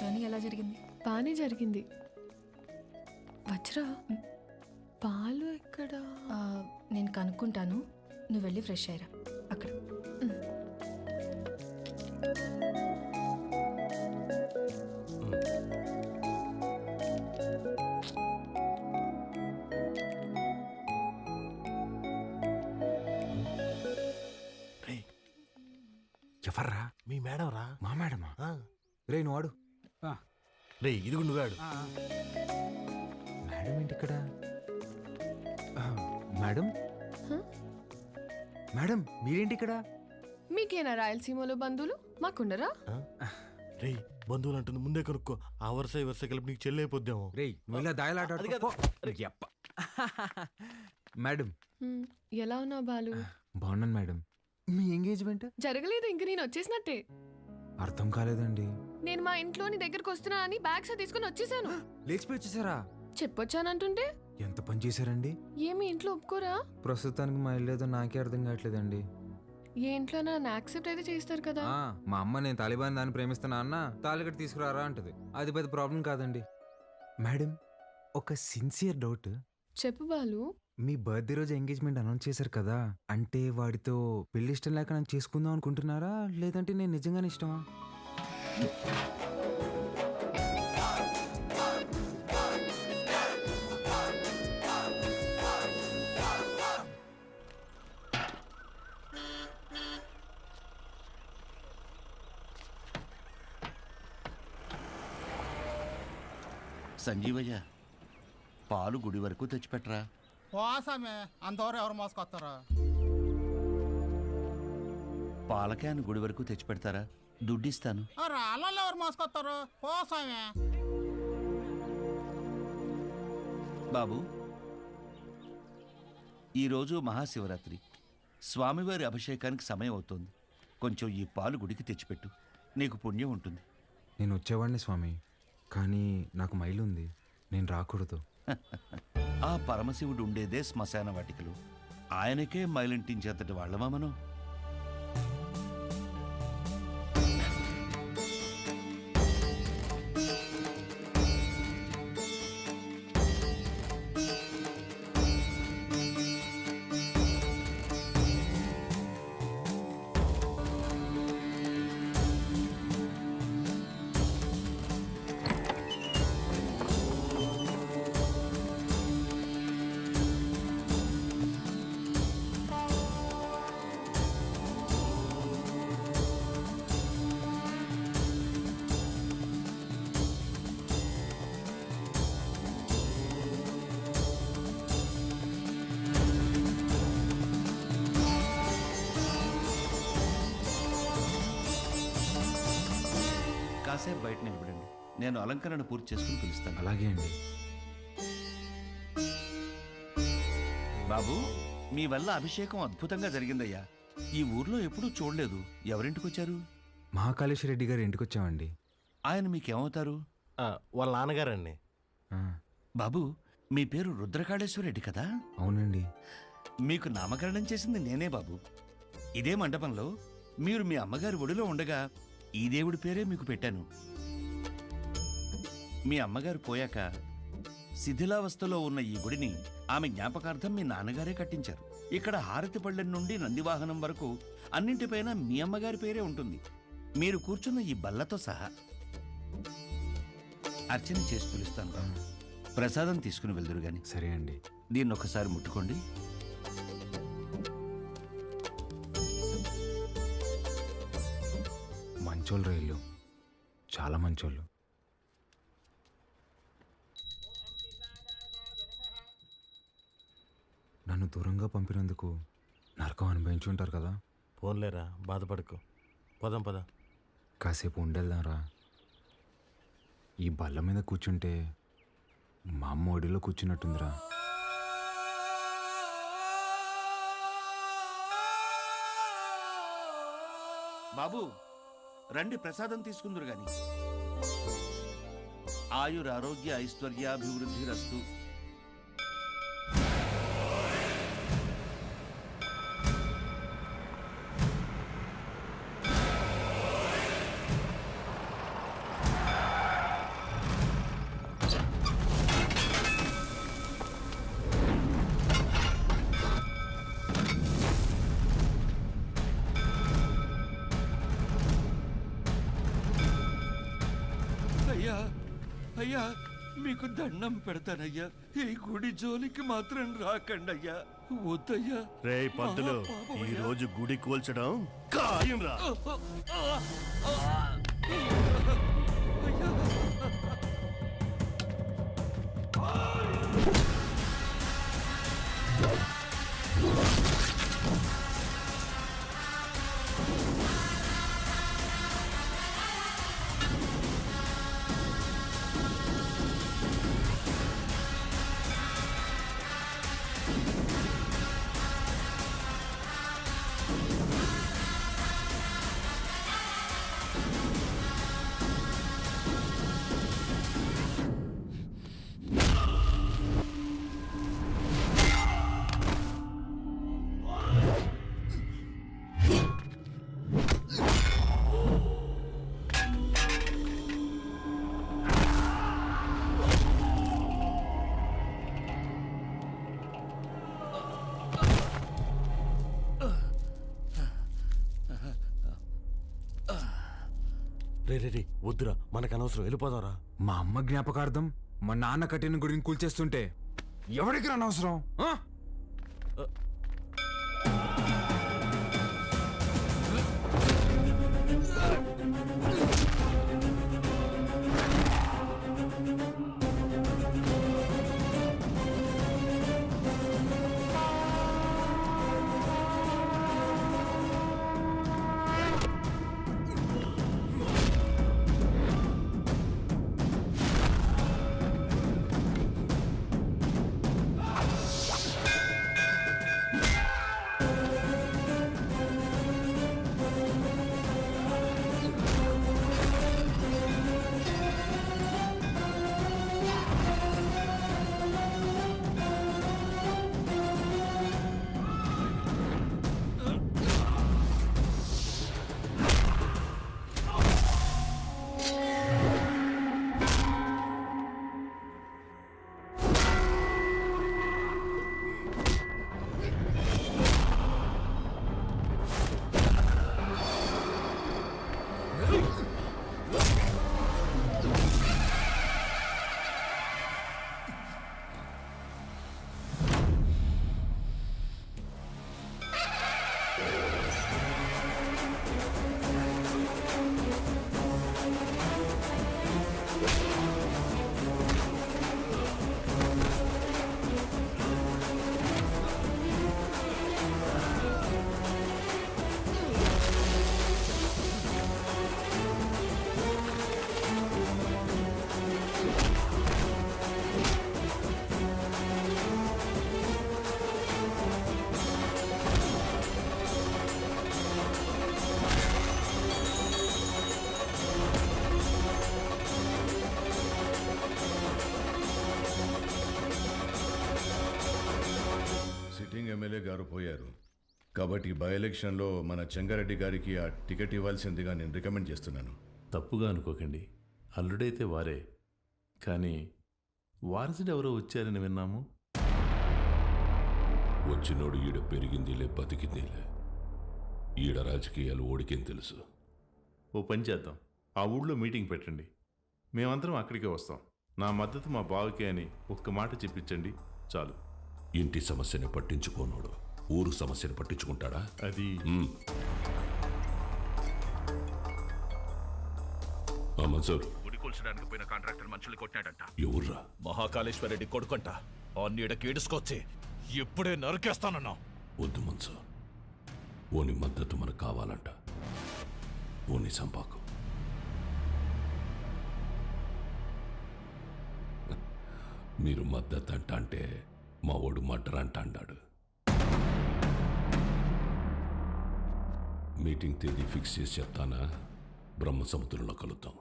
Journey ఎలా జరిగింది? బాగానే జరిగింది. వజ్రా, పాలు ఎక్కడ? నేను కనుక్కుంటాను, నువ్వు వెళ్ళి ఫ్రెష్ అయ్యరా అక్కడ. ఎవర్రా? మీ మేడం రా. మా మేడమా? రే నువ్వు ఆడు. రే ఇదిగు నువ్వాడు. మేడం ఏంటి ఇక్కడ? మేడం మేడం మీరేంటి ఇక్కడ? మీకేనా రాయలసీమలో బంధువులు? మాకుండరా? రే బంధువులు అంటుంది, ముందే కనుక్కో. ఆ వరుస ఈ వరుస కలిపి నీకు చెల్లి అయిపోద్దాము. రే నువ్వు ఇలా దాయలాట. మేడం ఎలా ఉన్నావు బాలు? బాగున్నాను మేడం. మీ ఎంగేజ్మెంట్ జరగలేదు, ఇంక నేను వచ్చేసినట్టే. అర్థం కాలేదండి. నేను మా ఇంట్లో నీ దగ్గరకు వస్తున్నా అని బ్యాగ్స్ తీసుకుని వచ్చేసాను. లేచిపోయి వచ్చేసారా? చెప్పొచ్చానంటుంటే ఎంత పని చేశారండి? ఏమి ఇంట్లో ఒప్పుకోరా? ప్రస్తుతానికి మా ఇల్లు ఏదో నాకే అర్థం కావట్లేదండి. ఏ ఇంట్లో నన్ను యాక్సెప్ట్ అయితే చేస్తారు కదా. మా అమ్మ నేను తాలిబాన్ దాన్ని ప్రేమిస్తున్నా అన్న తాలిగట్టు తీసుకురారా అంటది. అది పెద్ద ప్రాబ్లం కాదండి. మేడం ఒక సిన్సియర్ డౌట్. చెప్పు బాలు. మీ బర్త్డే రోజు ఎంగేజ్మెంట్ అనౌన్స్ చేశారు కదా, అంటే వాడితో పెళ్లి ఇష్టం లేక నన్ను చేసుకుందాం అనుకుంటున్నారా, లేదంటే నేను నిజంగానే ఇష్టమా? సంజీవయ్య, పాలు గుడి వరకు తెచ్చిపెట్టరా. పోసామే అంతవరకు ఎవరు మోసుకొస్తారా? పాల క్యాన్ గుడి వరకు తెచ్చిపెడతారా? దుడ్డిస్తాను. రాళ్ళల్లో ఎవరు మోసుకొస్తారు? పోసామే. బాబు, ఈరోజు మహాశివరాత్రి, స్వామివారి అభిషేకానికి సమయం అవుతోంది. కొంచెం ఈ పాలు గుడికి తెచ్చిపెట్టు, నీకు పుణ్యం ఉంటుంది. నేను వచ్చేవాడిని స్వామి, కానీ నాకు మైలు ఉంది, నేను రాకూడదు. ఆ పరమశివుడు ఉండేదే శ్మశాన వాటికలు. ఆయనకే మైలింటించేంతటి వాళ్ళమా మనం? కాసేపు బయట నిలబడండి, నేను అలంకరణ పూర్తి చేసుకుని పిలుస్తాను. అలాగే అండి. బాబు, మీ వల్ల అభిషేకం అద్భుతంగా జరిగిందయ్యా. ఈ ఊర్లో ఎప్పుడూ చూడలేదు. ఎవరింటికి వచ్చారు? మహాకాళేశ్వర రెడ్డి గారి ఇంటికి వచ్చామండి. ఆయన మీకేమవుతారు? వాళ్ళ నాన్నగారండి. బాబు, మీ పేరు రుద్రకాళేశ్వర రెడ్డి కదా? అవునండి. మీకు నామకరణం చేసింది నేనే బాబు. ఇదే మండపంలో మీరు మీ అమ్మగారి ఒడిలో ఉండగా ఈ దేవుడి పేరే మీకు పెట్టాను. మీ అమ్మగారు పోయాక శిథిలావస్థలో ఉన్న ఈ గుడిని ఆమె జ్ఞాపకార్థం మీ నాన్నగారే కట్టించారు. ఇక్కడ హారతి పళ్ళెం నుండి నందివాహనం వరకు అన్నింటిపైన మీ అమ్మగారి పేరే ఉంటుంది, మీరు కూర్చున్న ఈ బల్లతో సహా. అర్చన చేసి పిలుస్తాను బాబు. ప్రసాదం తీసుకుని వెళ్దురు గాని. సరే అండి. దీన్ని ఒకసారి ముట్టుకోండి. మంచోళ్ళు రైళ్ళు, చాలా మంచోళ్ళు. నన్ను దూరంగా పంపినందుకు నరకం అనుభవించుంటారు కదా. పోన్లేరా, బాధపడకు. పదం పద. కాసేపు ఉండేద్దాంరా. ఈ బల్ల మీద కూర్చుంటే మా అమ్మ ఒడిలో కూర్చున్నట్టుందిరా. బాబు, రండి, ప్రసాదం తీసుకుందరు గాని. ఆయురారోగ్య ఐశ్వర్యాభివృద్ధి రస్తు. అయ్యా అయ్యా మీకు దండం పెడతానయ్యా, ఈ గుడి జోలికి మాత్రం రాకండి అయ్యా, వద్దయ్యా. రే పంతులు, ఈ రోజు గుడి కూల్చడం ఖాయం రా. రే రే రే వద్దురా, మనకు అనవసరం, వెళ్ళిపోదారా. మా అమ్మ జ్ఞాపకార్థం మా నాన్న కట్టిన గుడిని కూల్చేస్తుంటే ఎవరికి అనవసరం? ఎమ్మెల్యే గారు పోయారు కాబట్టి బై ఎలక్షన్లో మన చెంగారెడ్డి గారికి ఆ టికెట్ ఇవ్వాల్సిందిగా నేను రికమెండ్ చేస్తున్నాను. తప్పుగా అనుకోకండి, అల్లుడైతే వారే, కానీ వారసుడు ఎవరో వచ్చారని విన్నాము. వచ్చినోడు ఈడ పెరిగిందిలే బతికిందిలే, ఈడ రాజకీయాలు ఓడికేం తెలుసు. ఓ పని చేద్దాం, ఆ ఊళ్ళో మీటింగ్ పెట్టండి, మేమందరం అక్కడికే వస్తాం. నా మద్దతు మా బావకే అని ఒక్క మాట చెప్పించండి చాలు. ఇంటి సమస్యని పట్టించుకోనోడు ఊరు సమస్యను పట్టించుకుంటాడా? అది మన్సూర్, గుడి కూల్చడానికి పోయిన కాంట్రాక్టర్ మనుషులు కొట్టినాడంట. ఎవర్రా? మహాకాళేశ్వరరెడ్డి కొడుకంట. ఆ నీడకి ఈడుచుకొచ్చి ఇప్పుడే నరికేస్తానన్నా. వద్దు మన్సూర్, ఓని మద్దతు మనకు కావాలంట. ఓని సంపాకు. మీరు మద్దతు అంట అంటే మా ఓడు మర్డర్ అంట అన్నాడు. మీటింగ్ తేదీ ఫిక్స్ చేసి చెప్తానా? బ్రహ్మ సముద్రంలో కలుద్దాం.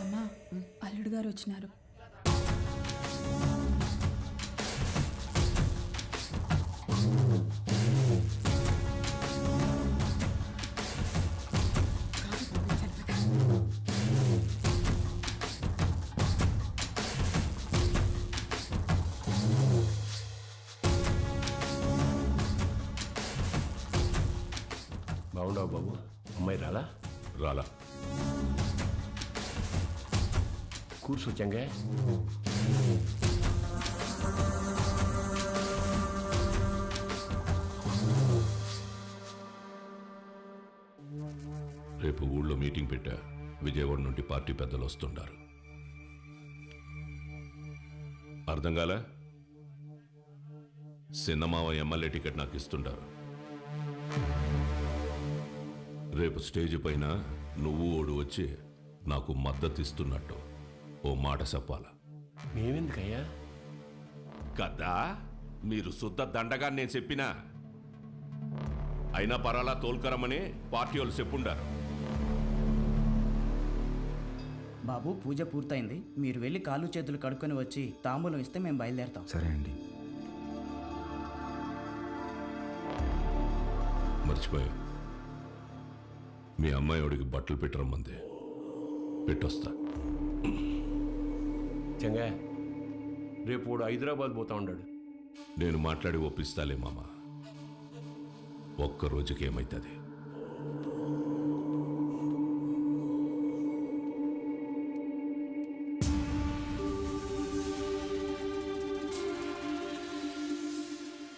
అమ్మా, అల్లుడు గారు వచ్చినారు. బాగుండవు బాబు. అమ్మాయి రాలా? రాలా. కూర్చో చెంగే. రేపు ఊళ్ళో మీటింగ్ పెట్టా. విజయవాడ నుండి పార్టీ పెద్దలు వస్తుంటారు. అర్థం కాలే? సిన్నమావ ఎమ్మెల్యే టికెట్ నాకు ఇస్తుంటారు. రేపు స్టేజ్ పైన నువ్వు ఓడు వచ్చి నాకు మద్దతు ఇస్తున్నట్టు ఓ మాట చెప్పాల. మేమెందుకయ్యా? కదా మీరు శుద్ధ దండగా నేను చెప్పినా అయినా పరాలా తోల్కరమని పార్టీ వాళ్ళు చెప్పుండారు. బాబు పూజ పూర్తయింది, మీరు వెళ్ళి కాళ్ళు చేతులు కడుక్కొని వచ్చి తాంబూలం ఇస్తే మేము బయలుదేరతాం. సరే అండి. మర్చిపోయా, మీ అమ్మాయి వాడికి బట్టలు పెట్టరమ్మంది. పెట్టొస్తా. చెంగా రేపు వాడు హైదరాబాద్ పోతా ఉన్నాడు. నేను మాట్లాడి ఒప్పిస్తాలే మామ. ఒక్క రోజుకి ఏమైతుంది?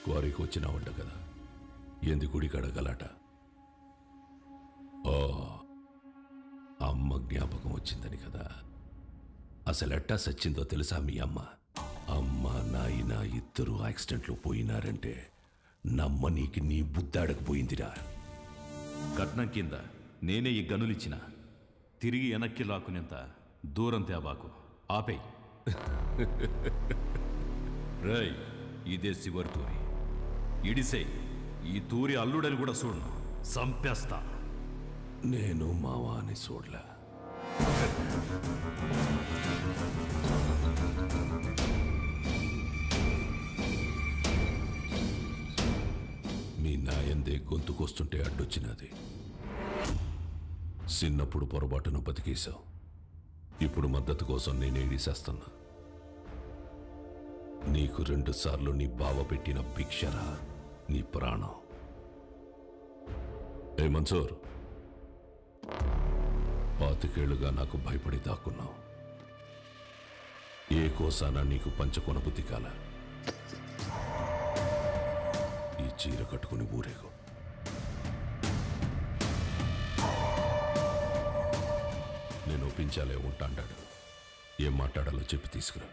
క్వారీకి వచ్చినావంట కదా, ఎందు గుడి కడగలాట? ఓ, అమ్మ జ్ఞాపకం వచ్చిందని కదా. అసలెట్టా సచ్చిందో తెలుసా మీ అమ్మ? అమ్మ నాయన ఇద్దరు యాక్సిడెంట్లో పోయినారంటే నమ్మనీకి నీ బుద్ధాడకపోయిందిరా. కట్నం కింద నేనే ఈ గనులిచ్చిన, తిరిగి వెనక్కి లాక్కునేంత దూరం తేబాకు. ఆపేయ్. రై, ఇదే శివరి తూరి. ఇడిసే ఈ తూరి అల్లుడని కూడా చూడను, సంపేస్తా. నేను మావా అని చూడలే. మీ నాయందే గొంతుకొస్తుంటే అడ్డొచ్చినది. చిన్నప్పుడు పొరపాటును బతికేశావు. ఇప్పుడు మద్దతు కోసం నేనే ఇడిసేస్తున్నా. నీకు 2 సార్లు నీ బావ పెట్టిన భిక్షరా నీ ప్రాణం. ఏ మన్సూర్, 25 ఏళ్లుగా నాకు భయపడి దాక్కున్నావు. ఏ కోసానా నీకు పంచకొన బుద్ధి కాల. ఈ చీర కట్టుకుని ఊరేగు. నేను ఒప్పించాలే ఉంటాడాడు. ఏం మాట్లాడాలో చెప్పి తీసుకురా.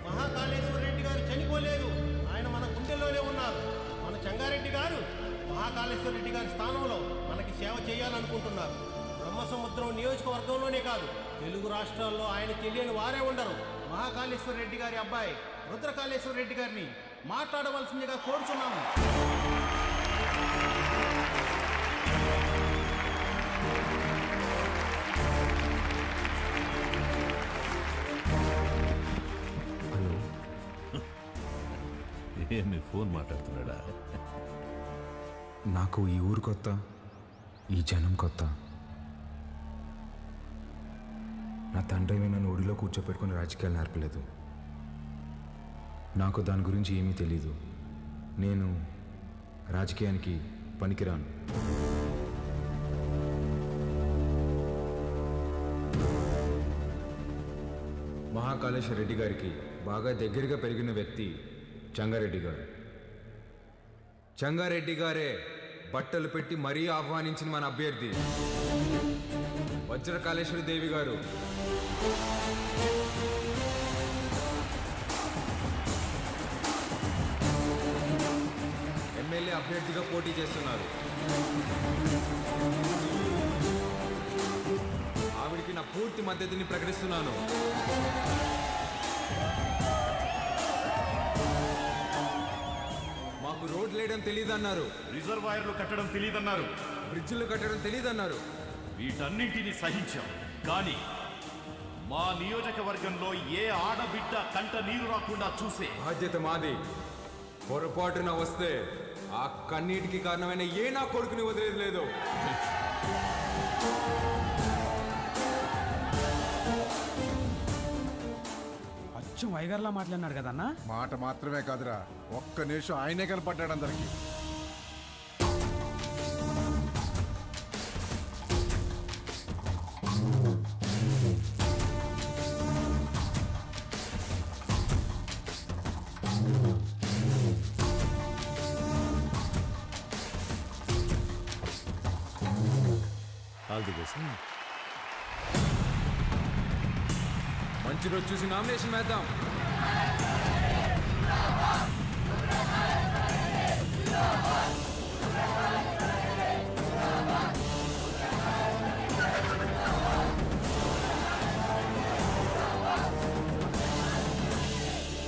మహాకాళేశ్వర రెడ్డి గారు చనిపోలేదు, ఆయన మన గుండెల్లోనే ఉన్నారు. మన చెంగారెడ్డి గారు మహాకాళేశ్వర రెడ్డి గారి స్థానంలో మనకి సేవ చేయాలనుకుంటున్నారు. బ్రహ్మసముద్రం నియోజకవర్గంలోనే కాదు, తెలుగు రాష్ట్రాల్లో ఆయన తెలియని వారే ఉండరు. మహాకాళేశ్వర రెడ్డి గారి అబ్బాయి రుద్రకాళేశ్వర రెడ్డి గారిని మాట్లాడవలసిందిగా కోరుచున్నాము. ఏమి ఫోన్ మాట్లాడుతున్నాడా? నాకు ఈ ఊరు కొత్త, ఈ జనం కొత్త. నా తండ్రి నన్ను ఒడిలో కూర్చోపెట్టుకుని రాజకీయాలు నేర్పలేదు. నాకు దాని గురించి ఏమీ తెలీదు. నేను రాజకీయానికి పనికిరాను. మహాకాళేశ్వర రెడ్డి గారికి బాగా దగ్గరగా పెరిగిన వ్యక్తి చెంగారెడ్డి గారు. చెంగారెడ్డి గారే బట్టలు పెట్టి మరీ ఆహ్వానించిన మన అభ్యర్థి వజ్రకాళేశ్వరి దేవి గారు. ఎమ్మెల్యే అభ్యర్థిగా పోటీ చేస్తున్నారు. ఆవిడికి నా పూర్తి మద్దతుని ప్రకటిస్తున్నాను. మాకు రోడ్లు వేయడం తెలియదన్నారు, రిజర్వాయర్లు కట్టడం తెలియదన్నారు, బ్రిడ్జిలు కట్టడం తెలియదన్నారు. వీటన్నింటినీ సహించాం. కానీ మా నియోజకవర్గంలో ఏ ఆడబిడ్డ కంట నీరు రాకుండా చూసే బాధ్యత మాది. పొరపాటున వస్తే ఆ కన్నీటికి కారణమైన ఏ నా కొడుకుని వదిలేదు లేదు. అచ్చం వైగర్లా మాట్లాడినాడు కదన్నా. మాట మాత్రమే కాదురా, ఒక్క నిమిషం ఆయనే కనపడ్డాడు అందరికి. మంచి రోజు చూసి నామినేషన్ వేద్దాం.